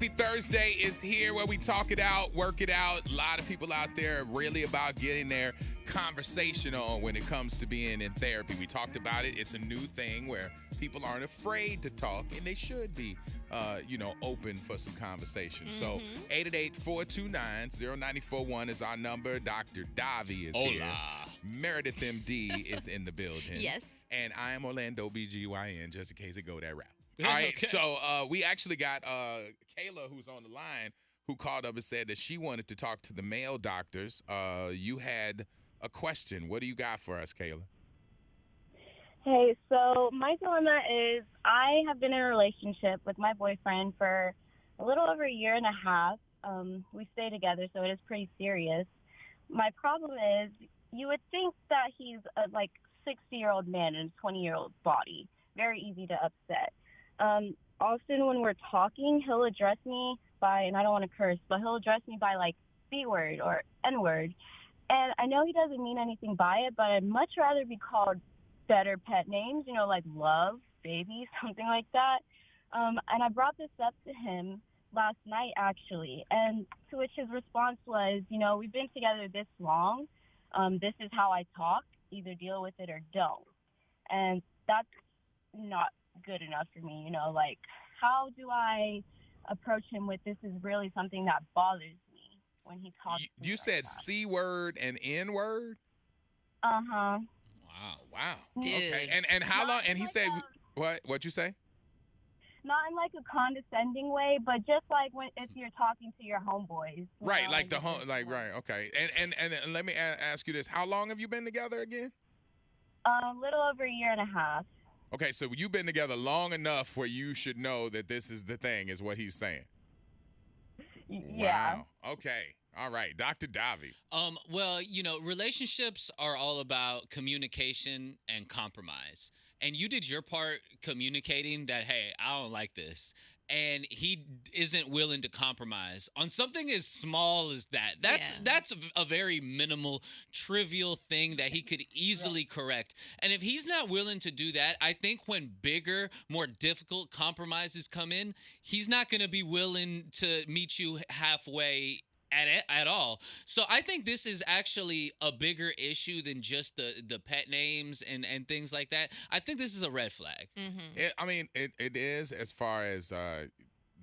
Happy Thursday is here where we talk it out, work it out. A lot of people out there really about getting their conversation on when it comes to being in therapy. We talked about it. It's a new thing where people aren't afraid to talk, and they should be, open for some conversation. So 888-429-0941 is our number. Dr. Davi is here. Meredith MD is in the building. Yes. And I am Orlando BGYN, just in case it go that route. All right, okay. So we actually got Kayla, who's on the line, who called up and said that she wanted to talk to the male doctors. You had a question. What do you got for us, Kayla? Hey, so my dilemma is I have been in a relationship with my boyfriend for a little over a year and a half. We stay together, so it is pretty serious. My problem is you would think that he's a 60-year-old man in a 20-year-old body. Very easy to upset. Often when we're talking, he'll address me by, and I don't want to curse, but he'll address me by B word or N word. And I know he doesn't mean anything by it, but I'd much rather be called better pet names, like love, baby, something like that. And I brought this up to him last night, actually, and to which his response was, we've been together this long. This is how I talk. Either deal with it or don't. And that's not good enough for me, how do I approach him with this is really something that bothers me when he talks to me. You said C word and N word? Uh-huh. Wow. Dude. Okay. And how long? And he said, what'd you say? Not in a condescending way, but just if you're talking to your homeboys. Right, right, okay. And let me ask you this. How long have you been together again? A little over a year and a half. Okay, so you've been together long enough where you should know that this is the thing, is what he's saying. Yeah. Wow. Okay. All right. Dr. Davi. Relationships are all about communication and compromise. And you did your part communicating that, hey, I don't like this. And he isn't willing to compromise on something as small as that. That's a very minimal, trivial thing that he could easily correct. And if he's not willing to do that, I think when bigger, more difficult compromises come in, he's not going to be willing to meet you halfway at all. So I think this is actually a bigger issue than just the pet names and things like that. I think this is a red flag. Mm-hmm. It is, as far as the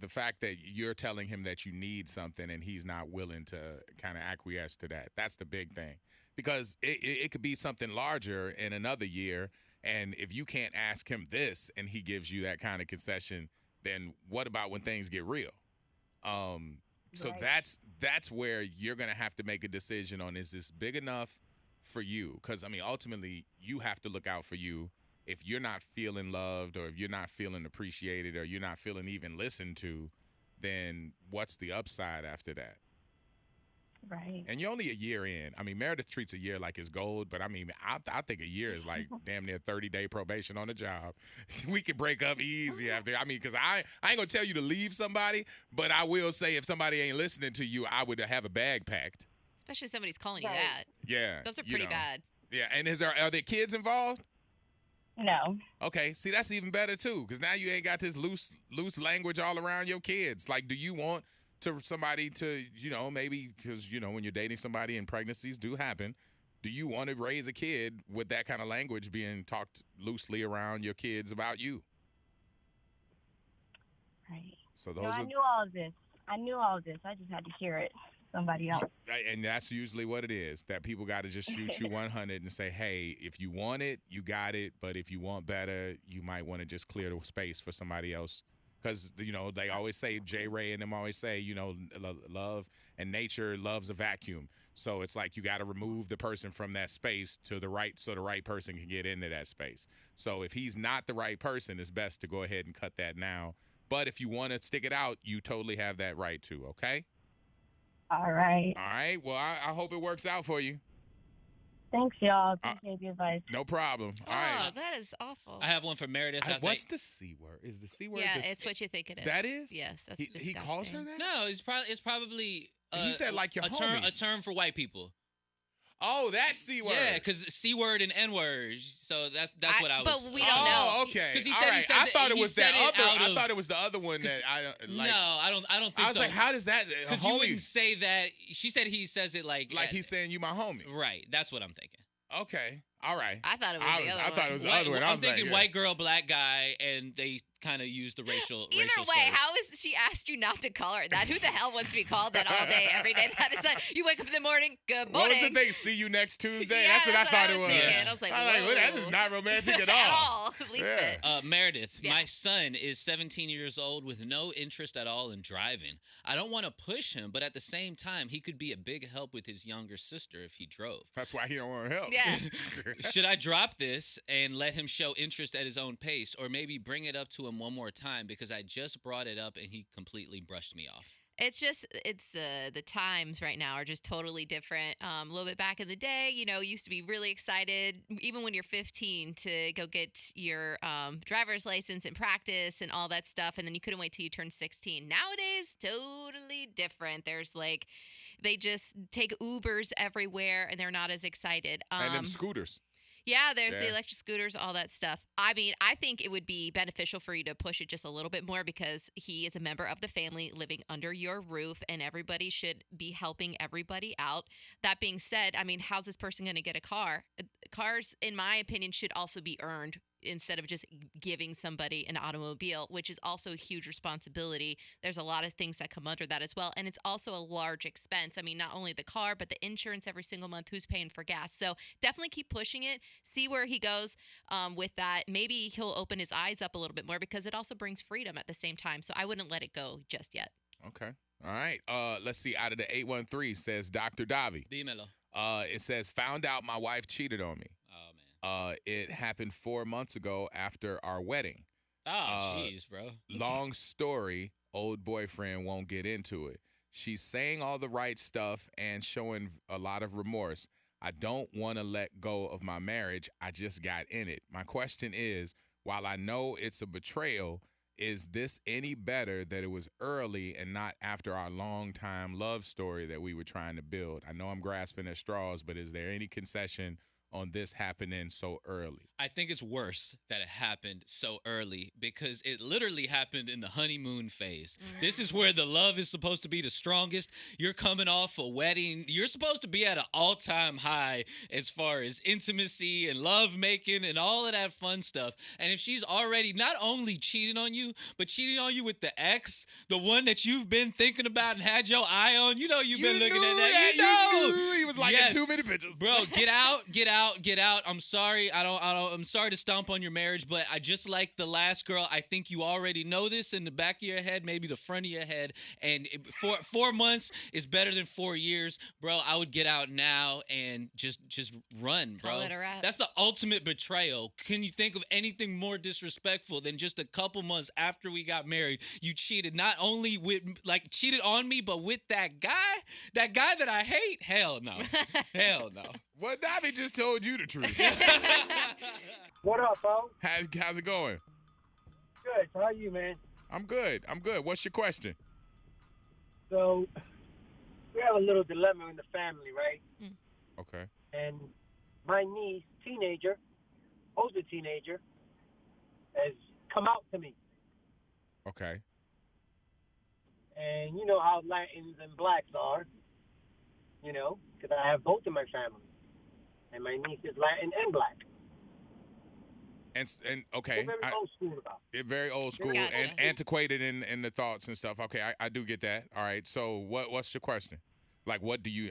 fact that you're telling him that you need something and he's not willing to kind of acquiesce to that. That's the big thing, because it could be something larger in another year. And if you can't ask him this and he gives you that kind of concession, then what about when things get real? So Right. that's where you're going to have to make a decision on, is this big enough for you? Because, ultimately, you have to look out for you. If you're not feeling loved, or if you're not feeling appreciated, or you're not feeling even listened to, then what's the upside after that? Right. And you're only a year in. Meredith treats a year like it's gold, but I think a year is like damn near 30-day probation on the job. We could break up easy after. Because I ain't gonna tell you to leave somebody, but I will say if somebody ain't listening to you, I would have a bag packed. Especially if somebody's calling you Right. that. Yeah. Those are pretty bad. Yeah, and are there kids involved? No. Okay, see, that's even better too, because now you ain't got this loose language all around your kids. Do you want somebody to, maybe, because, when you're dating somebody and pregnancies do happen, do you want to raise a kid with that kind of language being talked loosely around your kids about you? Right. So I knew all of this. I just had to hear it. Somebody else. And that's usually what it is, that people got to just shoot you 100 and say, hey, if you want it, you got it. But if you want better, you might want to just clear the space for somebody else. Because, they always say, J. Ray and them always say, love and nature loves a vacuum. So it's like you got to remove the person from that space so the right person can get into that space. So if he's not the right person, it's best to go ahead and cut that now. But if you want to stick it out, you totally have that right too, okay? All right. All right. Well, I hope it works out for you. Thanks, y'all. Appreciate the advice. No problem. All right. Oh, that is awful. I have one for Meredith. What's the C word? Is the C word? Yeah, it's what you think it is. That is? Yes, that's He disgusting. calls her that? No, it's probably he said like your a term homies. for white people. Oh, that C word. Yeah, because C word and N word. So that's what I was. But we don't know. Oh, okay. Because he All said right. he says I thought it he was said that it other. out I of- thought it was the other one that I like. No, I don't think so. I was like, how does that Because you wouldn't homie? say that. She said he says it like He's saying you my homie. right. That's what I'm thinking. Okay. All right. I thought it was the other I thought one. it was the other one. I I'm was like, thinking yeah. white girl, black guy, and they kind of use the racial. Either racial way, slurs. how is she asked you not to call her that? Who the hell wants to be called that all day, every day? That is not. You wake up in the morning. Good What morning. was the thing? See you next Tuesday. Yeah, that's what I thought it was was. thinking. Yeah. I was like, Well, that whoa. is not romantic at At all. all. Least Yeah. bit. Meredith, Yeah. my son is 17 years old with no interest at all in driving. I don't want to push him, but at the same time, he could be a big help with his younger sister if he drove. That's why he don't want to help. Yeah. Should I drop this and let him show interest at his own pace, or maybe bring it up to him one more time because I just brought it up and he completely brushed me off? It's the times right now are just totally different. A little bit back in the day, used to be really excited, even when you're 15, to go get your driver's license and practice and all that stuff, and then you couldn't wait till you turned 16. Nowadays, totally different. There's they just take Ubers everywhere, and they're not as excited. And them scooters. Yeah, there's the Yeah. electric scooters, all that stuff. I mean, I think it would be beneficial for you to push it just a little bit more because he is a member of the family living under your roof, and everybody should be helping everybody out. That being said, I mean, how's this person going to get a car? Cars, in my opinion, should also be earned instead of just giving somebody an automobile, which is also a huge responsibility. There's a lot of things that come under that as well. And it's also a large expense. I mean, not only the car, but the insurance every single month, who's paying for gas. So definitely keep pushing it. See where he goes with that. Maybe he'll open his eyes up a little bit more because it also brings freedom at the same time. So I wouldn't let it go just yet. Okay. All right. Let's see. Out of the 813 says Dr. Davi. Dímelo. It says, found out my wife cheated on me. Oh, man. It happened 4 months ago after our wedding. Oh, jeez, bro. Long story, old boyfriend won't get into it. She's saying all the right stuff and showing a lot of remorse. I don't want to let go of my marriage. I just got in it. My question is, while I know it's a betrayal, is this any better that it was early and not after our long-time love story that we were trying to build? I know I'm grasping at straws, but is there any concession on this happening so early? I think it's worse that it happened so early because it literally happened in the honeymoon phase. This is where the love is supposed to be the strongest. You're coming off a wedding. You're supposed to be at an all-time high as far as intimacy and love making and all of that fun stuff. And if she's already not only cheating on you, but cheating on you with the ex, the one that you've been thinking about and had your eye on, you've been looking at that. You knew he was liking Yes. too many pictures. Bro, get out. I'm sorry. I'm sorry to stomp on your marriage, but I just like the last girl. I think you already know this in the back of your head, maybe the front of your head. And 4 months is better than 4 years, bro. I would get out now and just run, bro. Call it a wrap. That's the ultimate betrayal. Can you think of anything more disrespectful than just a couple months after we got married, you cheated not only with cheated on me, but with that guy that I hate? Hell no. Hell no. Well, Davi just told you the truth. What up, bro? How's it going? Good. How are you, man? I'm good. What's your question? So, we have a little dilemma in the family, right? Okay. And my niece, older teenager, has come out to me. Okay. And you know how Latins and blacks are, because I have both in my family. And my niece is Latin and black. And okay. We're very old school about it. Very old school Gotcha. and antiquated in the thoughts and stuff. Okay, I do get that. All right. So what's your question? Like,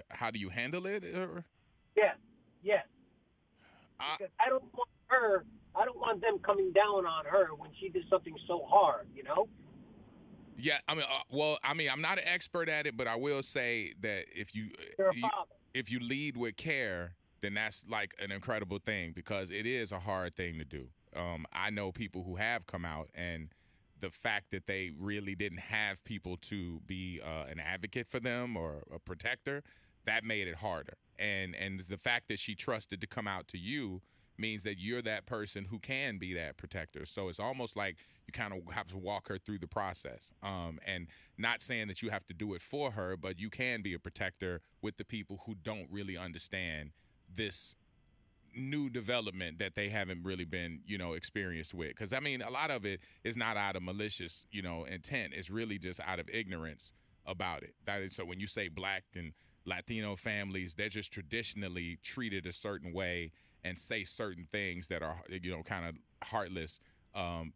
how do you handle it? Yes. Because I don't want them coming down on her when she did something so hard, Yeah, I mean, I'm not an expert at it, but I will say that if You're a father. if you lead with care, then that's like an incredible thing because it is a hard thing to do. I know people who have come out, and the fact that they really didn't have people to be an advocate for them or a protector, that made it harder. And the fact that she trusted to come out to you means that you're that person who can be that protector. So it's almost like you kind of have to walk her through the process. And not saying that you have to do it for her, but you can be a protector with the people who don't really understand this new development that they haven't really been, experienced with. Because, I mean, a lot of it is not out of malicious, intent. It's really just out of ignorance about it. That is, so when you say Black and Latino families, they're just traditionally treated a certain way and say certain things that are, kind of heartless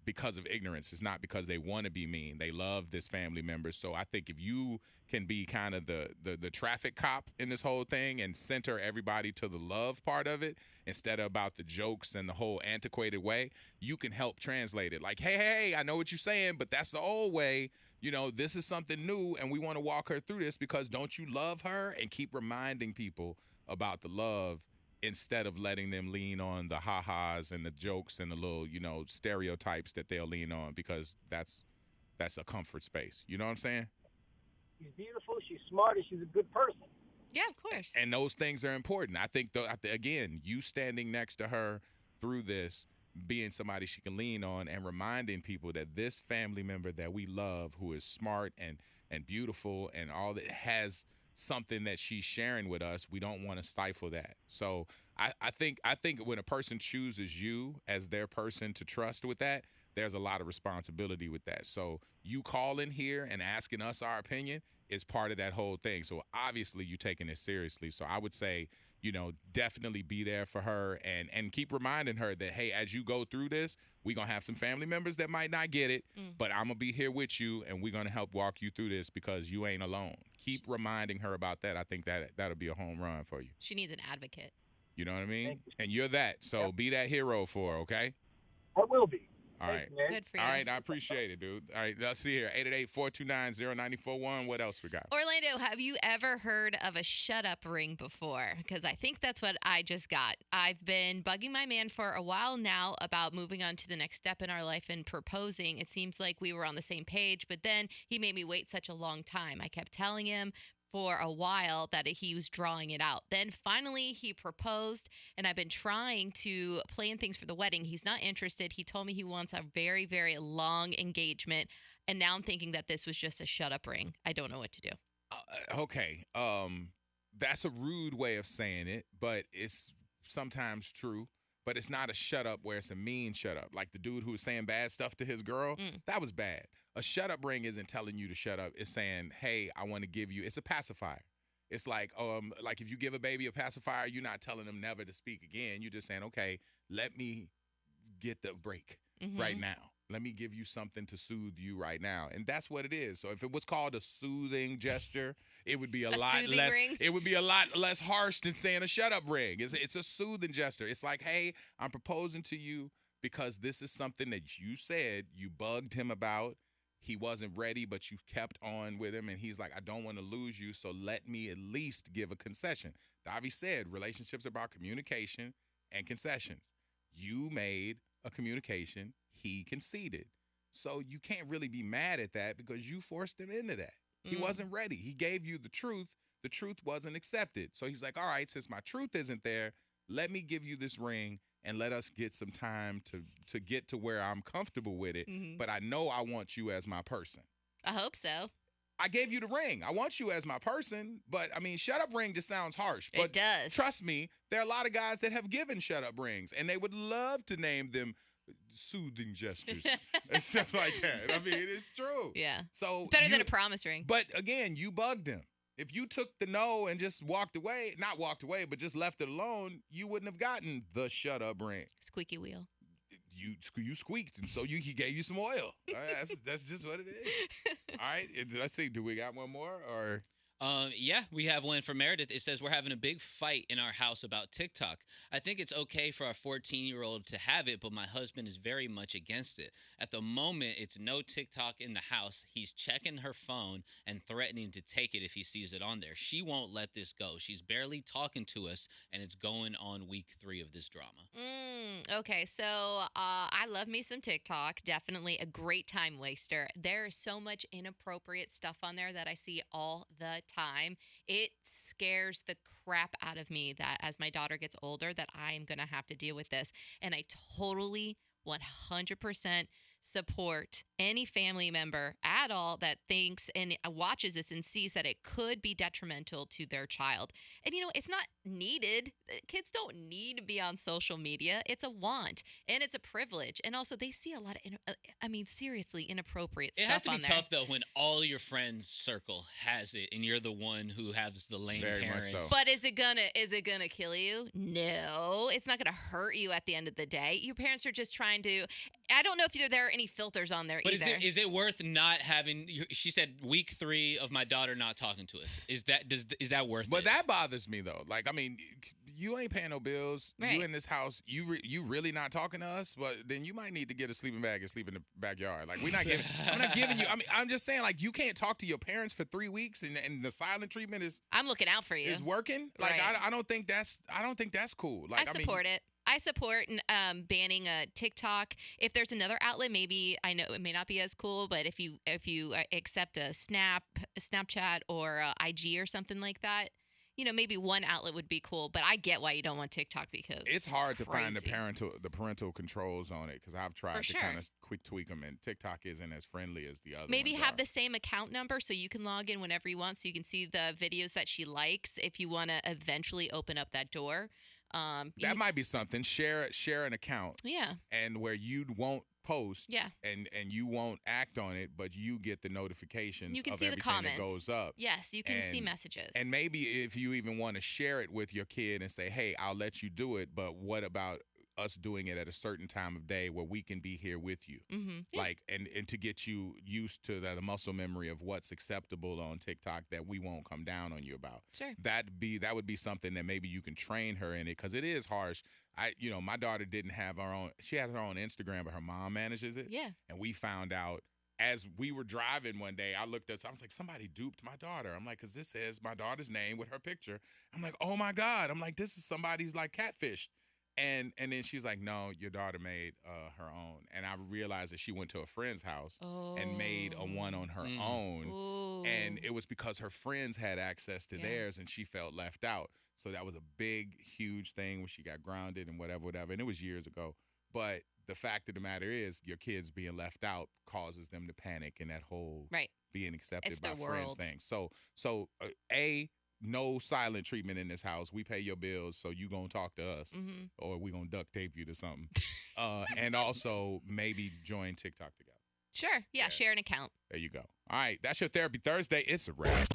because of ignorance. It's not because they want to be mean. They love this family member. So I think if you can be kind of the traffic cop in this whole thing and center everybody to the love part of it instead of about the jokes and the whole antiquated way, you can help translate it. Like, hey, I know what you're saying, but that's the old way. This is something new, and we want to walk her through this because don't you love her? And keep reminding people about the love instead of letting them lean on the ha-has and the jokes and the little, stereotypes that they'll lean on because that's a comfort space. You know what I'm saying? She's beautiful, she's smart, and she's a good person. Yeah, of course. And those things are important. I think, again, you standing next to her through this, being somebody she can lean on and reminding people that this family member that we love who is smart and beautiful and all that has something that she's sharing with us, we don't want to stifle that. So I think when a person chooses you as their person to trust with that, there's a lot of responsibility with that. So you calling here and asking us our opinion is part of that whole thing. So obviously you taking it seriously. So I would say, definitely be there for her and keep reminding her that, hey, as you go through this, we're going to have some family members that might not get it, but I'm going to be here with you and we're going to help walk you through this because you ain't alone. Keep reminding her about that. I think that'll be a home run for you. She needs an advocate. You know what I mean? And you're that. So be that hero for her, okay? I will be. All right. Good for you. All right, I appreciate it, dude. All right, let's see here. 888-429-0941. What else we got? Orlando, have you ever heard of a shut-up ring before? Because I think that's what I just got. I've been bugging my man for a while now about moving on to the next step in our life and proposing. It seems like we were on the same page, but then he made me wait such a long time. I kept telling him for a while that he was drawing it out. Then finally he proposed, and I've been trying to plan things for the wedding. He's not interested. He told me he wants a very, very long engagement, and now I'm thinking that this was just a shut-up ring. I don't know what to do. Okay. That's a rude way of saying it, but it's sometimes true. But it's not a shut up where it's a mean shut up. Like the dude who was saying bad stuff to his girl, that was bad. A shut up ring isn't telling you to shut up. It's saying, hey, I want to give you, it's a pacifier. It's like if you give a baby a pacifier, you're not telling them never to speak again. You're just saying, okay, let me get the break right now. Let me give you something to soothe you right now. And that's what it is. So if it was called a soothing gesture, it would be a lot less ring? It would be a lot less harsh than saying a shut up ring. It's a soothing gesture. It's like, hey, I'm proposing to you because this is something that you said you bugged him about. He wasn't ready, but you kept on with him. And he's like, I don't want to lose you, so let me at least give a concession. Davi said relationships are about communication and concessions. You made a communication. He conceded. So you can't really be mad at that because you forced him into that. He wasn't ready. He gave you the truth. The truth wasn't accepted. So he's like, all right, since my truth isn't there, let me give you this ring and let us get some time to get to where I'm comfortable with it. But I know I want you as my person. I hope so. I gave you the ring. I want you as my person. But, I mean, shut up ring just sounds harsh. But it does. Trust me, there are a lot of guys that have given shut up rings, and they would love to name them soothing gestures and stuff like that. I mean, it's true. Yeah. So it's better than a promise ring. But again, you bugged him. If you took the no and just walked away, not walked away, but just left it alone, you wouldn't have gotten the shut up ring. Squeaky wheel. You squeaked, and so he gave you some oil. That's just what it is. All right. Let's see. Do we got one more or? Yeah, we have one for Meredith. It says, we're having a big fight in our house about TikTok. I think it's okay for our 14-year-old to have it, but my husband is very much against it. At the moment, it's no TikTok in the house. He's checking her phone and threatening to take it if he sees it on there. She won't let this go. She's barely talking to us, and it's going on week 3 of this drama. Okay, so I love me some TikTok. Definitely a great time waster. There is so much inappropriate stuff on there that I see all the time. It scares the crap out of me that as my daughter gets older that I am going to have to deal with this. And I totally 100% support any family member at all that thinks and watches this and sees that it could be detrimental to their child. And, it's not needed. Kids don't need to be on social media. It's a want and it's a privilege. And also, they see a lot of, seriously inappropriate stuff on there. It has to be tough, though, when all your friends' circle has it and you're the one who has the lame Very parents. much so. But is it gonna kill you? No, it's not gonna hurt you at the end of the day. Your parents are just trying to. I don't know if there are any filters on there but either. Is it worth not having? She said week 3 of my daughter not talking to us. Is that worth it? But that bothers me though. Like, you ain't paying no bills. Right. You in this house. You really not talking to us. But then you might need to get a sleeping bag and sleep in the backyard. Like, I'm not giving you. I'm just saying, like, you can't talk to your parents for 3 weeks, and the silent treatment is. I'm looking out for you. Is working. Like, Right. I don't think that's cool. Like, I support it. I support banning TikTok. If there's another outlet, maybe I know it may not be as cool, but if you accept a Snapchat or IG or something like that, maybe one outlet would be cool. But I get why you don't want TikTok because it's hard to find the crazy. parental controls on it because I've tried For to sure. kind of quick tweak them, and TikTok isn't as friendly as the other. Maybe ones have are. the same account number so you can log in whenever you want, so you can see the videos that she likes. If you want to eventually open up that door, That might be something. Share an account. Yeah. And where you won't post. Yeah. And you won't act on it, but you get the notifications. You can of see the everything comments. that goes up. Yes, you can see messages. And maybe if you even want to share it with your kid and say, "Hey, I'll let you do it, but what about us doing it at a certain time of day where we can be here with you?" Yeah. Like, and to get you used to the muscle memory of what's acceptable on TikTok that we won't come down on you about. Sure. That would be something that maybe you can train her in it, because it is harsh. My daughter didn't have her own. She had her own Instagram, but her mom manages it. Yeah. And we found out as we were driving one day. I looked at. I was like, somebody duped my daughter. I'm like, because this says my daughter's name with her picture. I'm like, oh my God. I'm like, this is somebody's like catfished. And then she's like, no, your daughter made her own. And I realized that she went to a friend's house and made a one on her own. Ooh. And it was because her friends had access to theirs and she felt left out. So that was a big, huge thing when she got grounded and whatever. And it was years ago. But the fact of the matter is, your kids being left out causes them to panic, and that whole being accepted It's by their friends world. thing. So no silent treatment in this house. We pay your bills, so you gonna talk to us, or we gonna duct tape you to something. And also maybe join TikTok together. Sure. Yeah, share an account. There you go. All right, that's your Therapy Thursday. It's a wrap.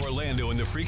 Orlando in the Freak